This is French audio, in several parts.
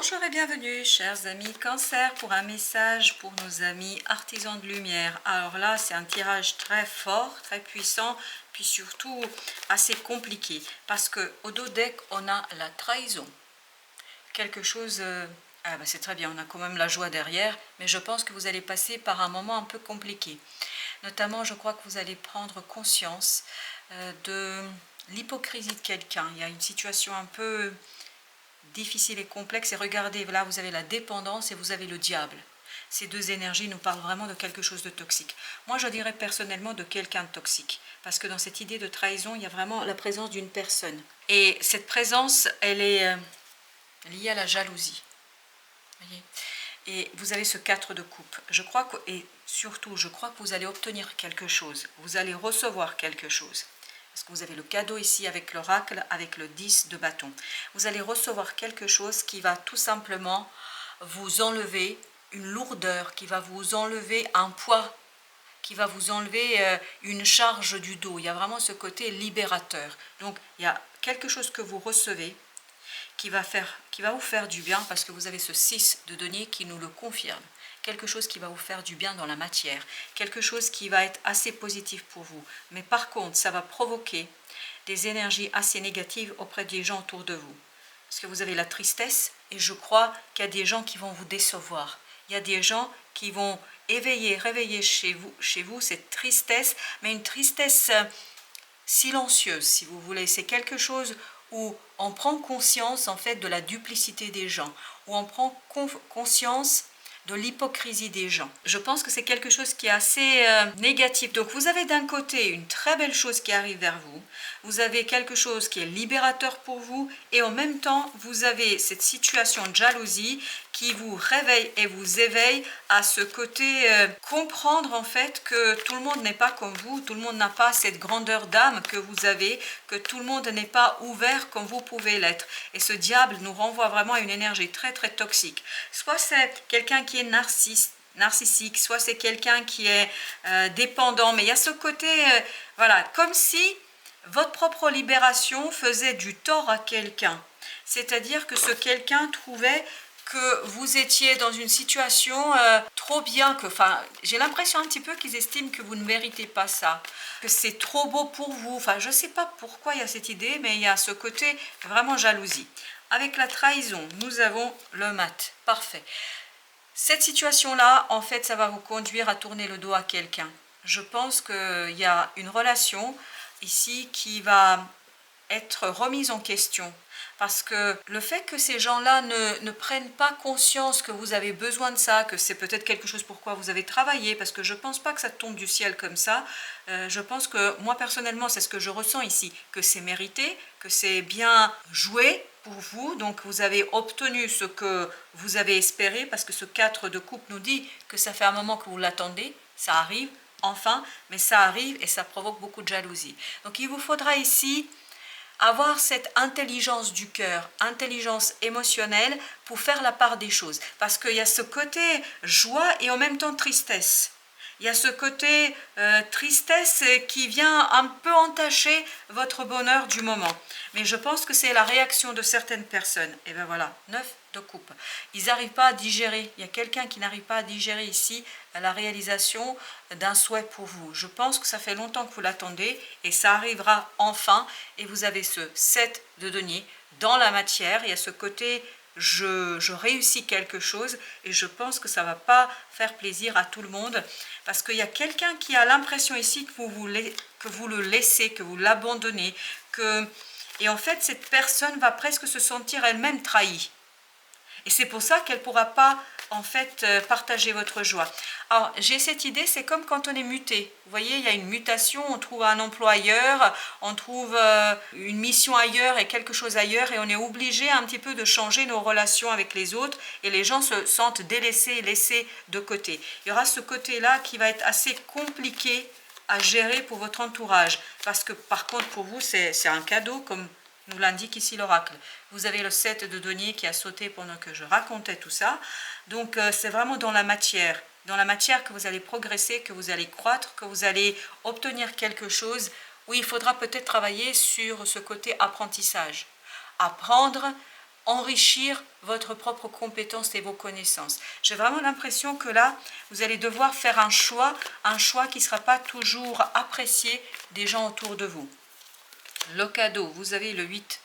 Bonjour et bienvenue chers amis Cancer pour un message pour nos amis artisans de lumière. Alors là c'est un tirage très fort, très puissant, puis surtout assez compliqué parce que au dos deck on a la trahison. Quelque chose, c'est très bien, on a quand même la joie derrière, mais je pense que vous allez passer par un moment un peu compliqué. Notamment je crois que vous allez prendre conscience de l'hypocrisie de quelqu'un. Il y a une situation un peu difficile et complexe, et regardez, là vous avez la dépendance et vous avez le diable. Ces deux énergies nous parlent vraiment de quelque chose de toxique. Moi je dirais personnellement de quelqu'un de toxique, parce que dans cette idée de trahison, il y a vraiment la présence d'une personne. Et cette présence, elle est liée à la jalousie. Voyez, et vous avez ce 4 de coupe. Je crois que, et surtout, je crois que vous allez obtenir quelque chose. Vous allez recevoir quelque chose. Parce que vous avez le cadeau ici avec l'oracle, avec le 10 de bâton. Vous allez recevoir quelque chose qui va tout simplement vous enlever une lourdeur, qui va vous enlever un poids, qui va vous enlever une charge du dos. Il y a vraiment ce côté libérateur. Donc, il y a quelque chose que vous recevez qui va vous faire du bien, parce que vous avez ce 6 de denier qui nous le confirme. Quelque chose qui va vous faire du bien dans la matière, quelque chose qui va être assez positif pour vous. Mais par contre, ça va provoquer des énergies assez négatives auprès des gens autour de vous. Parce que vous avez la tristesse, et je crois qu'il y a des gens qui vont vous décevoir. Il y a des gens qui vont réveiller chez vous cette tristesse, mais une tristesse silencieuse, si vous voulez. C'est quelque chose où on prend conscience en fait de la duplicité des gens, où on prend conscience de l'hypocrisie des gens. Je pense que c'est quelque chose qui est assez négatif. Donc vous avez d'un côté une très belle chose qui arrive vers vous, vous avez quelque chose qui est libérateur pour vous, et en même temps vous avez cette situation de jalousie qui vous réveille et vous éveille à ce côté comprendre en fait que tout le monde n'est pas comme vous, tout le monde n'a pas cette grandeur d'âme que vous avez, que tout le monde n'est pas ouvert comme vous pouvez l'être. Et ce diable nous renvoie vraiment à une énergie très très toxique. Soit c'est quelqu'un qui est narcissique, soit c'est quelqu'un qui est dépendant, mais il y a ce côté, voilà, comme si votre propre libération faisait du tort à quelqu'un. C'est-à-dire que ce quelqu'un trouvait que vous étiez dans une situation trop bien, j'ai l'impression un petit peu qu'ils estiment que vous ne méritez pas ça, que c'est trop beau pour vous. Enfin, je ne sais pas pourquoi il y a cette idée, mais il y a ce côté vraiment jalousie. Avec la trahison, nous avons le mat. Parfait. Cette situation-là, en fait, ça va vous conduire à tourner le dos à quelqu'un. Je pense qu'il y a une relation ici qui va être remise en question. Parce que le fait que ces gens-là ne prennent pas conscience que vous avez besoin de ça, que c'est peut-être quelque chose pour quoi vous avez travaillé, parce que je ne pense pas que ça tombe du ciel comme ça. Je pense que moi personnellement, c'est ce que je ressens ici, que c'est mérité, que c'est bien joué pour vous. Donc vous avez obtenu ce que vous avez espéré, parce que ce 4 de coupe nous dit que ça fait un moment que vous l'attendez, ça arrive enfin, mais ça arrive et ça provoque beaucoup de jalousie. Donc il vous faudra ici avoir cette intelligence du cœur, intelligence émotionnelle pour faire la part des choses. Parce qu'il y a ce côté joie et en même temps tristesse. Il y a ce côté tristesse qui vient un peu entacher votre bonheur du moment. Mais je pense que c'est la réaction de certaines personnes. Et bien voilà, 9 de coupe. Ils n'arrivent pas à digérer. Il y a quelqu'un qui n'arrive pas à digérer ici la réalisation d'un souhait pour vous. Je pense que ça fait longtemps que vous l'attendez et ça arrivera enfin. Et vous avez ce 7 de denier dans la matière. Il y a ce côté je réussis quelque chose, et je pense que ça ne va pas faire plaisir à tout le monde, parce qu'il y a quelqu'un qui a l'impression ici que vous le laissez, que vous l'abandonnez, et en fait cette personne va presque se sentir elle-même trahie. Et c'est pour ça qu'elle ne pourra pas en fait partager votre joie. Alors j'ai cette idée, c'est comme quand on est muté. Vous voyez, il y a une mutation, on trouve un emploi ailleurs, on trouve une mission ailleurs et quelque chose ailleurs, et on est obligé un petit peu de changer nos relations avec les autres, et les gens se sentent délaissés et laissés de côté. Il y aura ce côté-là qui va être assez compliqué à gérer pour votre entourage, parce que par contre pour vous c'est un cadeau, comme nous l'indique ici l'oracle. Vous avez le 7 de denier qui a sauté pendant que je racontais tout ça. Donc c'est vraiment dans la matière que vous allez progresser, que vous allez croître, que vous allez obtenir quelque chose. Oui, il faudra peut-être travailler sur ce côté apprentissage. Apprendre enrichir votre propre compétence et vos connaissances. J'ai vraiment l'impression que là, vous allez devoir faire un choix qui ne sera pas toujours apprécié des gens autour de vous. Le cadeau, vous avez le 8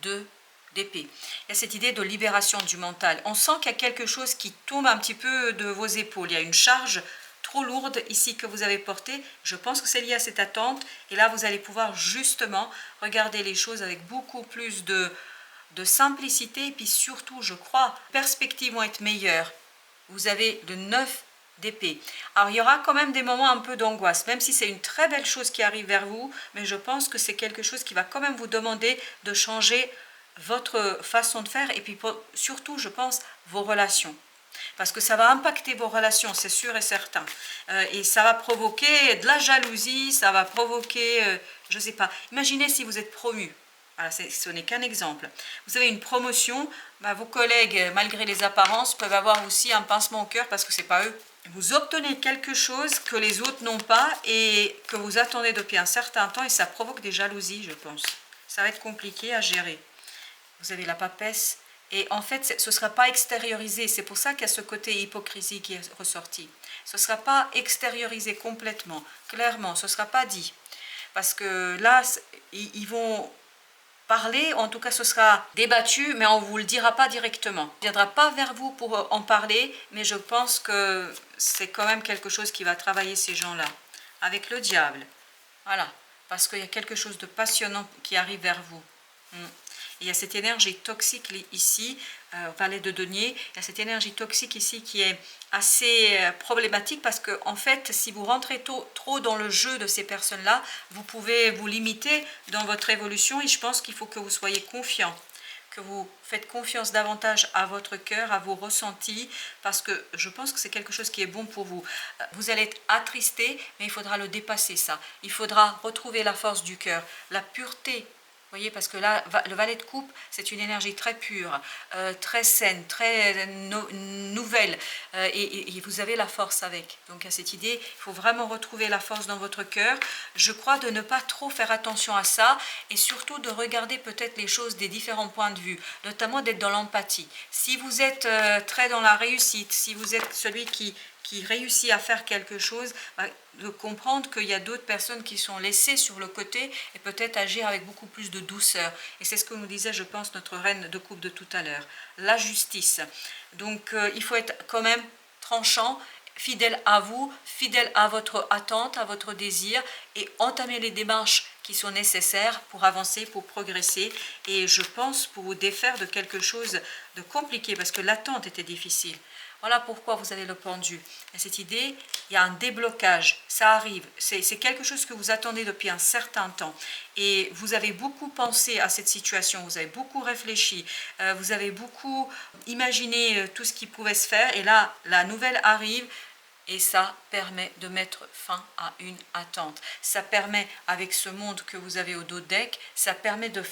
d'épée. Il y a cette idée de libération du mental. On sent qu'il y a quelque chose qui tombe un petit peu de vos épaules. Il y a une charge trop lourde ici que vous avez portée. Je pense que c'est lié à cette attente. Et là, vous allez pouvoir justement regarder les choses avec beaucoup plus de simplicité. Et puis surtout, je crois, les perspectives vont être meilleures. Vous avez le 9 d'épée. Alors, il y aura quand même des moments un peu d'angoisse, même si c'est une très belle chose qui arrive vers vous, mais je pense que c'est quelque chose qui va quand même vous demander de changer votre façon de faire et puis surtout, je pense, vos relations. Parce que ça va impacter vos relations, c'est sûr et certain. Et ça va provoquer de la jalousie, ça va provoquer, je ne sais pas, imaginez si vous êtes promu. Voilà, ce n'est qu'un exemple. Vous avez une promotion, vos collègues, malgré les apparences, peuvent avoir aussi un pincement au cœur parce que ce n'est pas eux. Vous obtenez quelque chose que les autres n'ont pas et que vous attendez depuis un certain temps et ça provoque des jalousies, je pense. Ça va être compliqué à gérer. Vous avez la papesse et en fait, ce ne sera pas extériorisé. C'est pour ça qu'il y a ce côté hypocrisie qui est ressorti. Ce ne sera pas extériorisé complètement, clairement, ce ne sera pas dit. Parce que là, ils vont parler, en tout cas ce sera débattu, mais on ne vous le dira pas directement. On ne viendra pas vers vous pour en parler, mais je pense que c'est quand même quelque chose qui va travailler ces gens-là. Avec le diable, voilà, parce qu'il y a quelque chose de passionnant qui arrive vers vous. Il y a cette énergie toxique ici, valet de denier, il y a cette énergie toxique ici qui est assez problématique parce que en fait, si vous rentrez trop dans le jeu de ces personnes-là, vous pouvez vous limiter dans votre évolution et je pense qu'il faut que vous soyez confiant, que vous faites confiance davantage à votre cœur, à vos ressentis, parce que je pense que c'est quelque chose qui est bon pour vous. Vous allez être attristé, mais il faudra le dépasser ça. Il faudra retrouver la force du cœur, la pureté. Vous voyez, parce que là, le valet de coupe, c'est une énergie très pure, très saine, très nouvelle, et vous avez la force avec. Donc à cette idée, il faut vraiment retrouver la force dans votre cœur. Je crois de ne pas trop faire attention à ça, et surtout de regarder peut-être les choses des différents points de vue, notamment d'être dans l'empathie. Si vous êtes très dans la réussite, si vous êtes celui qui réussit à faire quelque chose, de comprendre qu'il y a d'autres personnes qui sont laissées sur le côté et peut-être agir avec beaucoup plus de douceur. Et c'est ce que nous disait, je pense, notre reine de coupe de tout à l'heure. La justice. Donc, il faut être quand même tranchant, fidèle à vous, fidèle à votre attente, à votre désir et entamer les démarches qui sont nécessaires pour avancer, pour progresser. Et je pense pour vous défaire de quelque chose de compliqué parce que l'attente était difficile. Voilà pourquoi vous avez le pendu. Et cette idée, il y a un déblocage, ça arrive. C'est quelque chose que vous attendez depuis un certain temps. Et vous avez beaucoup pensé à cette situation, vous avez beaucoup réfléchi, vous avez beaucoup imaginé tout ce qui pouvait se faire. Et là, la nouvelle arrive. Et ça permet de mettre fin à une attente. Ça permet, avec ce monde que vous avez au dos de deck, ça permet d'en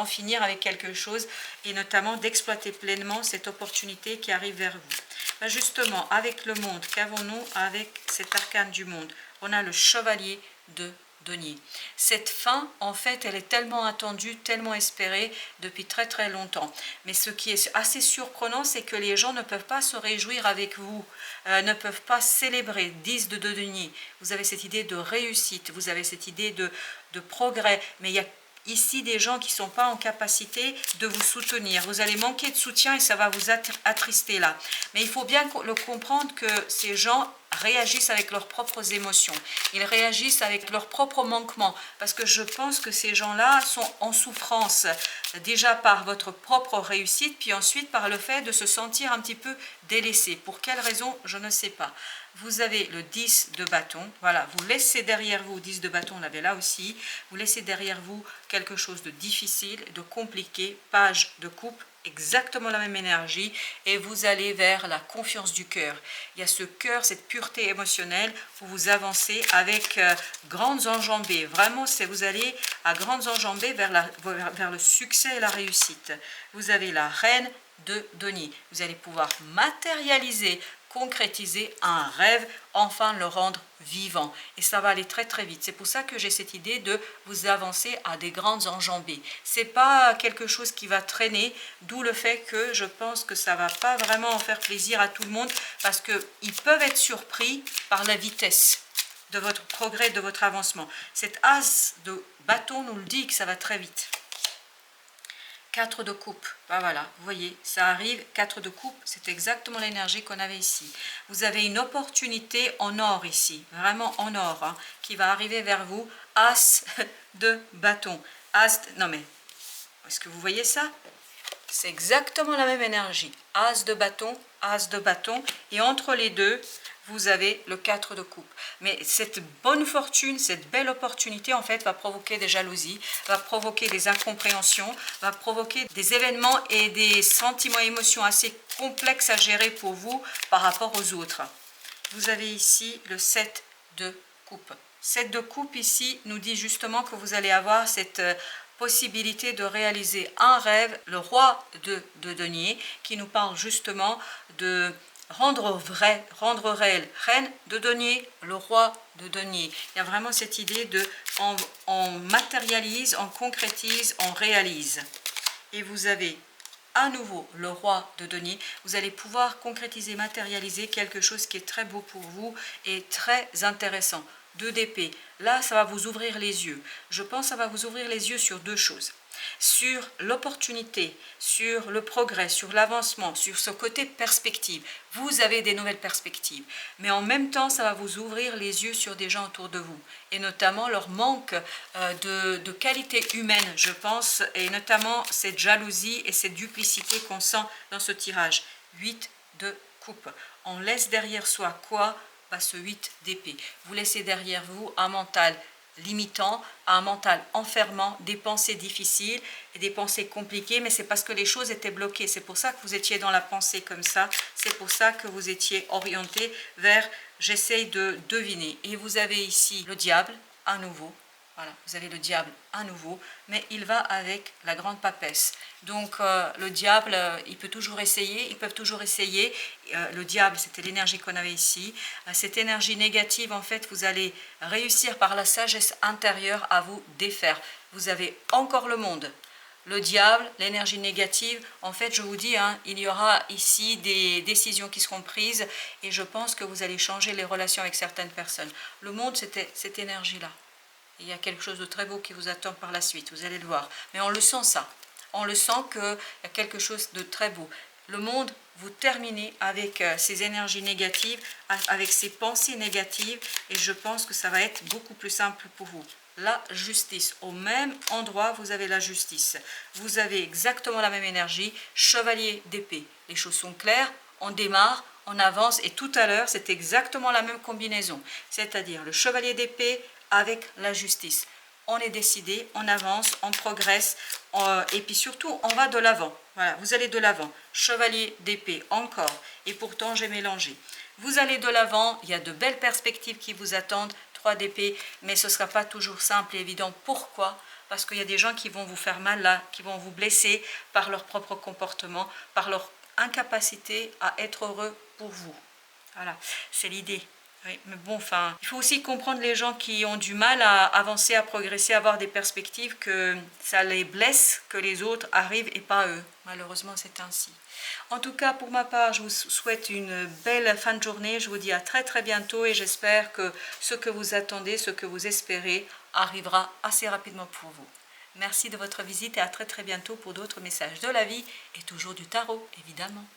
finir avec quelque chose et notamment d'exploiter pleinement cette opportunité qui arrive vers vous. Justement, avec le monde, qu'avons-nous avec cet arcane du monde? On a le chevalier de denier. Cette fin, en fait, elle est tellement attendue, tellement espérée depuis très très longtemps. Mais ce qui est assez surprenant, c'est que les gens ne peuvent pas se réjouir avec vous, ne peuvent pas célébrer. 10 de denier, vous avez cette idée de réussite, vous avez cette idée de progrès, mais il y a ici des gens qui ne sont pas en capacité de vous soutenir. Vous allez manquer de soutien et ça va vous attrister là. Mais il faut bien le comprendre que ces gens réagissent avec leurs propres émotions. Ils réagissent avec leurs propres manquements. Parce que je pense que ces gens-là sont en souffrance. Déjà par votre propre réussite, puis ensuite par le fait de se sentir un petit peu délaissé. Pour quelle raison, je ne sais pas. Vous avez le 10 de bâton. Voilà, vous laissez derrière vous, 10 de bâton, on l'avait là aussi. Vous laissez derrière vous quelque chose de difficile, de compliqué, page de coupe, exactement la même énergie et vous allez vers la confiance du cœur. Il y a ce cœur, cette pureté émotionnelle où vous avancez avec grandes enjambées. Vraiment, vous allez à grandes enjambées vers le succès et la réussite. Vous avez la reine de denier. Vous allez pouvoir matérialiser concrétiser un rêve, enfin le rendre vivant. Et ça va aller très très vite. C'est pour ça que j'ai cette idée de vous avancer à des grandes enjambées. C'est pas quelque chose qui va traîner, d'où le fait que je pense que ça va pas vraiment faire plaisir à tout le monde parce qu'ils peuvent être surpris par la vitesse de votre progrès, de votre avancement. Cet as de bâton nous le dit que ça va très vite. 4 de coupe, ben voilà, vous voyez, ça arrive, 4 de coupe, c'est exactement l'énergie qu'on avait ici. Vous avez une opportunité en or ici, vraiment en or, hein, qui va arriver vers vous. As de bâton, non mais, est-ce que vous voyez ça? C'est exactement la même énergie, as de bâton, et entre les deux, vous avez le 4 de coupe. Mais cette bonne fortune, cette belle opportunité, en fait, va provoquer des jalousies, va provoquer des incompréhensions, va provoquer des événements et des sentiments et émotions assez complexes à gérer pour vous par rapport aux autres. Vous avez ici le 7 de coupe. 7 de coupe ici nous dit justement que vous allez avoir cette possibilité de réaliser un rêve, le roi de denier, qui nous parle justement de rendre vrai, rendre réel. Reine de denier, le roi de denier. Il y a vraiment cette idée de on matérialise, on concrétise, on réalise. Et vous avez à nouveau le roi de denier. Vous allez pouvoir concrétiser, matérialiser quelque chose qui est très beau pour vous et très intéressant. 2 d'épée. Là, ça va vous ouvrir les yeux. Je pense que ça va vous ouvrir les yeux sur 2 choses. Sur l'opportunité, sur le progrès, sur l'avancement, sur ce côté perspective. Vous avez des nouvelles perspectives. Mais en même temps, ça va vous ouvrir les yeux sur des gens autour de vous. Et notamment leur manque de qualité humaine, je pense. Et notamment cette jalousie et cette duplicité qu'on sent dans ce tirage. 8 de coupe. On laisse derrière soi quoi? Ce 8 d'épée. Vous laissez derrière vous un mental limitant, un mental enfermant, des pensées difficiles et des pensées compliquées, mais c'est parce que les choses étaient bloquées. C'est pour ça que vous étiez dans la pensée comme ça. C'est pour ça que vous étiez orienté vers j'essaye de deviner. Et vous avez ici le diable à nouveau. Voilà, vous avez le diable à nouveau, mais il va avec la grande papesse. Donc le diable, il peut toujours essayer, ils peuvent toujours essayer. Le diable, c'était l'énergie qu'on avait ici. Cette énergie négative, en fait, vous allez réussir par la sagesse intérieure à vous défaire. Vous avez encore le monde. Le diable, l'énergie négative, en fait, je vous dis, hein, il y aura ici des décisions qui seront prises et je pense que vous allez changer les relations avec certaines personnes. Le monde, c'était cette énergie-là. Il y a quelque chose de très beau qui vous attend par la suite, vous allez le voir. Mais on le sent ça, on le sent qu'il y a quelque chose de très beau. Le monde, vous terminez avec ces énergies négatives, avec ces pensées négatives, et je pense que ça va être beaucoup plus simple pour vous. La justice, au même endroit, vous avez la justice. Vous avez exactement la même énergie, chevalier d'épée. Les choses sont claires, on démarre, on avance, et tout à l'heure, c'est exactement la même combinaison. C'est-à-dire le chevalier d'épée, avec la justice. On est décidé, on avance, on progresse, et puis surtout, on va de l'avant. Voilà, vous allez de l'avant. Chevalier d'épée, encore. Et pourtant, j'ai mélangé. Vous allez de l'avant, il y a de belles perspectives qui vous attendent. 3 d'épée, mais ce ne sera pas toujours simple et évident. Pourquoi? Parce qu'il y a des gens qui vont vous faire mal là, qui vont vous blesser par leur propre comportement, par leur incapacité à être heureux pour vous. Voilà, c'est l'idée. Oui, mais bon, enfin, il faut aussi comprendre les gens qui ont du mal à avancer, à progresser, à avoir des perspectives, que ça les blesse, que les autres arrivent et pas eux. Malheureusement, c'est ainsi. En tout cas, pour ma part, je vous souhaite une belle fin de journée. Je vous dis à très très bientôt et j'espère que ce que vous attendez, ce que vous espérez, arrivera assez rapidement pour vous. Merci de votre visite et à très très bientôt pour d'autres messages de la vie et toujours du tarot, évidemment.